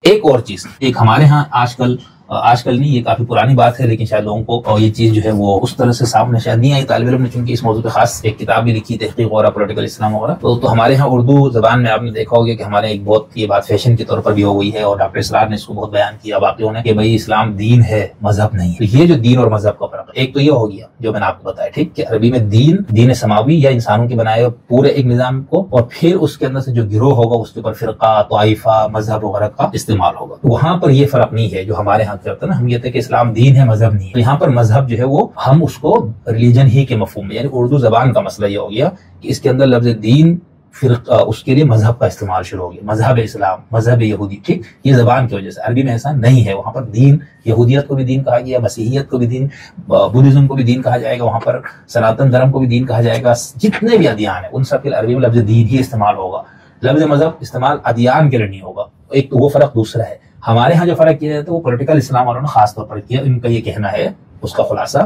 ایک اور چیز، ایک ہمارے ہاں آج کل نہیں، یہ کافی پرانی بات ہے، لیکن شاید لوگوں کو یہ چیز جو ہے وہ اس طرح سے سامنے شاید نہیں آئی. طالب علم نے چونکہ اس موضوع پہ خاص ایک کتاب بھی لکھی، تحقیق وغیرہ پولیٹیکل اسلام وغیرہ، تو ہمارے ہاں اردو زبان میں آپ نے دیکھا ہوگا کہ ہمارے ایک بہت یہ بات فیشن کے طور پر بھی ہو گئی ہے، اور ڈاکٹر اسرار نے اس کو بہت بیان کیا باقیوں نے کہ بھائی اسلام دین ہے، مذہب نہیں ہے. یہ جو دین اور مذہب کا فرق ہے، ایک تو یہ ہو گیا جو میں نے آپ کو بتایا، ٹھیک، کہ عربی میں دین سماوی یا انسانوں کے بنائے ہوئے پورے ایک نظام کو، اور پھر اس کے اندر سے جو گروہ ہوگا اس کے اوپر فرقہ، طائفہ، مذہب وغیرہ کا استعمال ہوگا. وہاں پر یہ فرق نہیں ہے جو ہمارے ہاں کرتا ہے نا، ہم یہ تھے کہ اسلام دین ہے، مذہب نہیں ہے. تو یہاں پر مذہب جو ہے وہ ہم اس کو ریلیجن ہی کے مفہوم میں، یعنی اردو زبان کا مسئلہ یہ ہو گیا کہ اس کے اندر لفظ دین فرقہ، اس کے لیے مذہب کا استعمال شروع ہو گیا، مذہب اسلام، مذہب یہودی، ٹھیک، یہ زبان کی وجہ سے. عربی میں ایسا نہیں ہے، وہاں پر دین، یہودیت کو بھی دین کہا گیا، مسیحیت کو بھی دین، بدھزم کو بھی دین کہا جائے گا، وہاں پر سناتن دھرم کو بھی دین کہا جائے گا، جتنے بھی ادیان ہیں ان سب کے عربی میں لفظ دین ہی استعمال ہوگا. لفظ مذہب استعمال ادیان کے لیے نہیں ہوگا. ایک تو وہ فرق. دوسرا ہے ہمارے ہاں جو فرق کیا جاتا ہے وہ پولیٹیکل اسلام والوں نے خاص طور پر کیا. ان کا یہ کہنا ہے، اس کا خلاصہ،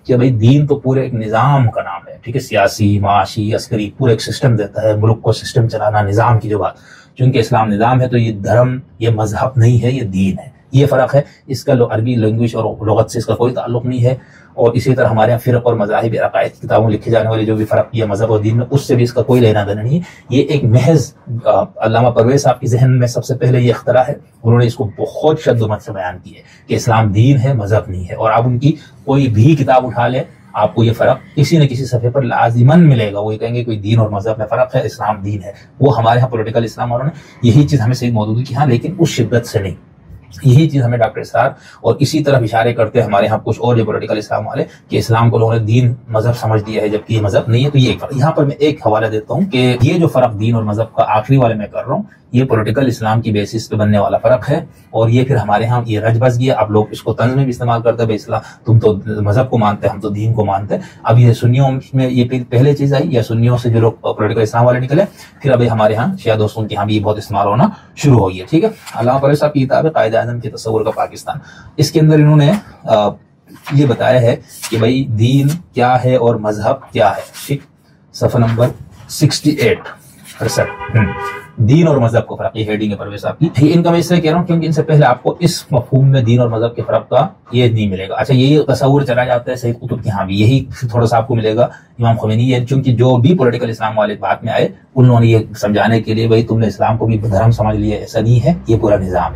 کہ بھائی دین تو پورے ایک نظام کا نام ہے، ٹھیک ہے، سیاسی، معاشی، عسکری، پورا ایک سسٹم دیتا ہے، ملک کو سسٹم چلانا، نظام کی جو بات. چونکہ اسلام نظام ہے تو یہ دھرم، یہ مذہب نہیں ہے، یہ دین ہے. یہ فرق ہے. اس کا عربی لینگویج اور لغت سے اس کا کوئی تعلق نہیں ہے. اور اسی طرح ہمارے یہاں فرق اور مذاہب عقائد کی کتابوں لکھے جانے والے جو بھی فرق کیا مذہب اور دین میں، اس سے بھی اس کا کوئی لینا دینا نہیں ہے. یہ ایک محض علامہ پرویز صاحب کے ذہن میں سب سے پہلے یہ اختراع ہے. انہوں نے اس کو بہت شد و مت سے بیان کی ہے کہ اسلام دین ہے، مذہب نہیں ہے. اور آپ ان کی کوئی بھی کتاب اٹھا لیں، آپ کو یہ فرق کسی نہ کسی صفحے پر لازماً ملے گا. وہ یہ کہیں گے کوئی دین اور مذہب میں فرق ہے، اسلام دین ہے. وہ ہمارے ہاں پولیٹیکل اسلام والوں نے یہی چیز ہمیں سید مودودی کی ہاں، لیکن اس شدت سے نہیں. یہی چیز ہمیں ڈاکٹر اسرار اور اسی طرف اشارے کرتے ہیں ہمارے ہاں کچھ اور جو پولیٹیکل اسلام والے، کہ اسلام کو لوگوں نے دین مذہب سمجھ دیا ہے جبکہ یہ مذہب نہیں ہے. تو یہ ایک فرق. یہاں پر میں ایک حوالہ دیتا ہوں کہ یہ جو فرق دین اور مذہب کا آخری والے میں کر رہا ہوں، یہ پولیٹیکل اسلام کی بیسس پہ بننے والا فرق ہے. اور یہ پھر ہمارے ہاں یہ رج بس گیا. اب لوگ اس کو طنز میں بھی استعمال کرتے ہیں، بھائی اسلام تم تو مذہب کو مانتے، ہم تو دین کو مانتے. اب یہ سنیوں میں یہ پہلے چیز آئی، یا سنیوں سے جو لوگ پولیٹیکل اسلام والے نکلے، پھر ابھی ہمارے ہاں شیعہ دوستوں کے ہاں بھی بہت استعمال ہونا شروع ہو گیا. ٹھیک ہے. علامہ پرویز صاحب کی کتاب ہے قائد اعظم کے تصور کا پاکستان. اس کے اندر انہوں نے یہ بتایا ہے کہ بھائی دین کیا ہے اور مذہب کیا ہے. ٹھیک، صفحہ نمبر 68. دین اور مذہب کو فرق، یہ ہیڈنگ ہے پرویز صاحب کی. ان کا میں اس لیے کہہ رہا ہوں کیونکہ ان سے پہلے آپ کو اس مفہوم میں دین اور مذہب کے فرق کا یہ نہیں ملے گا. اچھا، یہی تصور چلا جاتا ہے سید قطب کے ہاں بھی، یہی تھوڑا سا آپ کو ملے گا. امام خمینی ہے، چونکہ جو بھی پولیٹیکل اسلام والے بات میں آئے، انہوں نے یہ سمجھانے کے لیے بھائی تم نے اسلام کو بھی دھرم سمجھ لیا، ایسا نہیں ہے، یہ پورا نظام ہے.